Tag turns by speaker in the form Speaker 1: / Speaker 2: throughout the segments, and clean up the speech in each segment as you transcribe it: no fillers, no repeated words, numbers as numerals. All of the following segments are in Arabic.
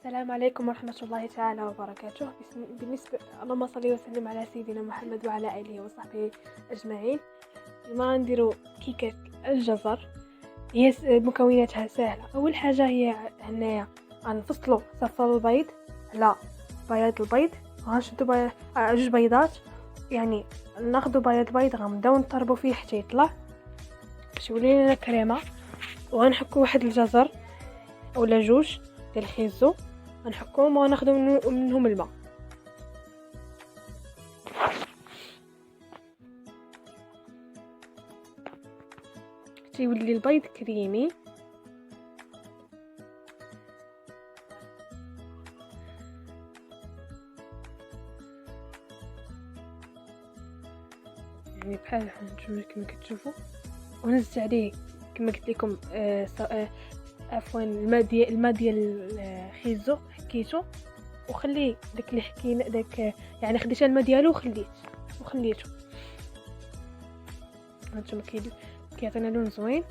Speaker 1: السلام عليكم ورحمة الله تعالى وبركاته. بالنسبة اللهم صل وسلم على سيدنا محمد وعلى آله وصحبه أجمعين. اليوم غنديرو كيكة الجزر. هي مكوناتها سهلة. أول حاجة هي هنايا غنفصلو صفار البيض على بياض البيض، غنشدو جوج بيضات، يعني ناخدو بياض البيض غنبداو نطربو فيه حتى يطلع باش يولي لنا كريمة، وغنحكو واحد الجزر اولا جوج ديال الخيزو غنحكوهم وغناخدو منهم الماء. تيولي البيض كريمي. يعني بحال هانتوما كما كتشوفوا، ونزلت عليه كما قلت لكم عفوا الماء ديال الخيزو، حكيتو وخليه داك اللي حكينا داك، يعني خديت الماء ديالو وخليته هانتوما كيعطينا لون زوين.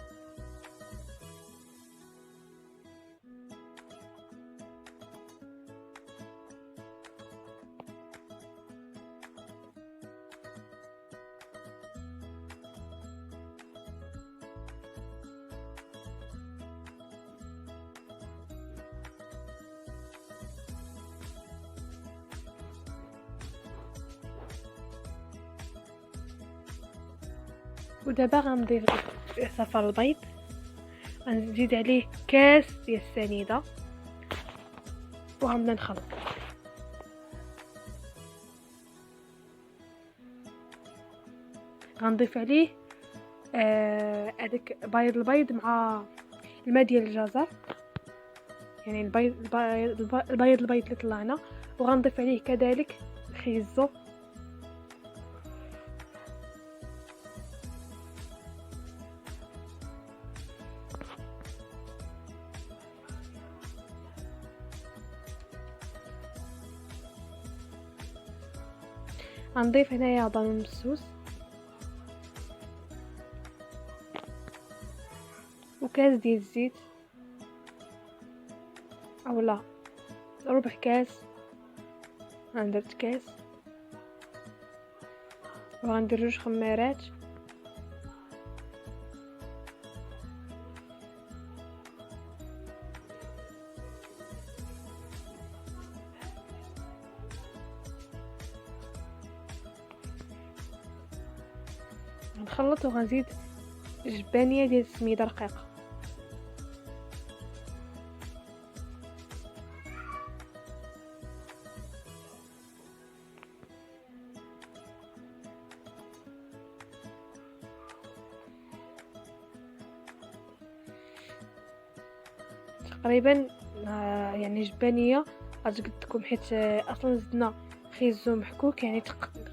Speaker 1: ودابا غنضيف صفار البيض، غنزيد عليه كاس ديال السنيده وغنبدا نخلط. غنضيف عليه هذاك بيض البيض مع الماء ديال الجزر، يعني البيض اللي طلعنا، وغنضيف عليه كذلك الخيزو. غنضيف هنايا ضرون مسوس وكاس ديال الزيت اولا ربع كاس. درت كاس، وغندير جوج خمارات، غنخلط وغنزيد جبانيه ديال السميده رقيقه. تقريبا يعني جبانيه غتقدكم، حيت اصلا زدنا خيزو محكوك، يعني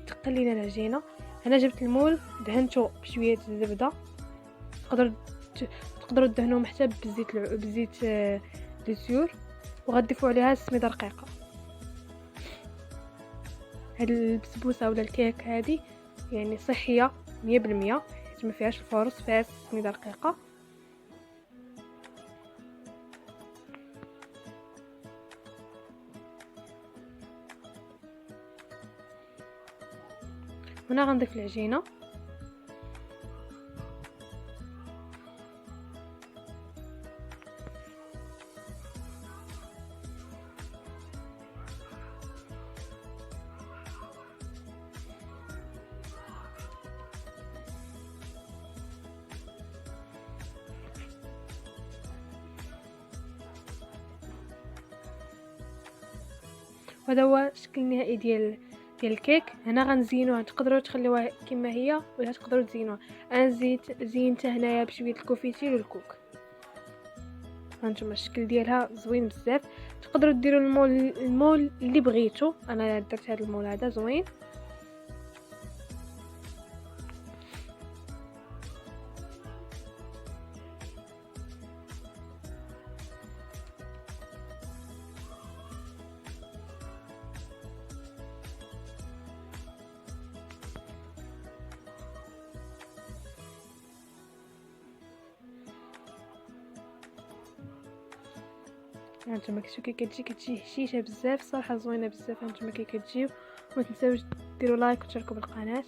Speaker 1: تقلينا العجينه. انا جبت المول دهنته بشويه الزبده، تقدروا تدهنوهم حتى بزيت الزيور، وغتضيفوا عليها السميده رقيقه. هاد البسبوسه ولا الكيك هذه يعني صحيه 100%، حيت ما فيهاش الفورص، فيها السميده رقيقه. هنا غنضيف العجينه، وهذا هو الشكل النهائي ديال الكيك. هنا غنزينوها، تقدروا تخليوها كما هي ولا تقدروا تزينوها. انا زينتها هنايا بشويه الكونفيتير والكوك. هانتوما الشكل ديالها زوين بزاف. تقدروا ديروا المول اللي بغيتو. انا درت هذا المول هذا زوين. هانتوما كتشوفوا كي كتجي هشيشه بزاف، صراحه زوينه بزاف. هانتوما كي كتجيو، وما تنساوش ديروا لايك وتشاركوا بالقناه.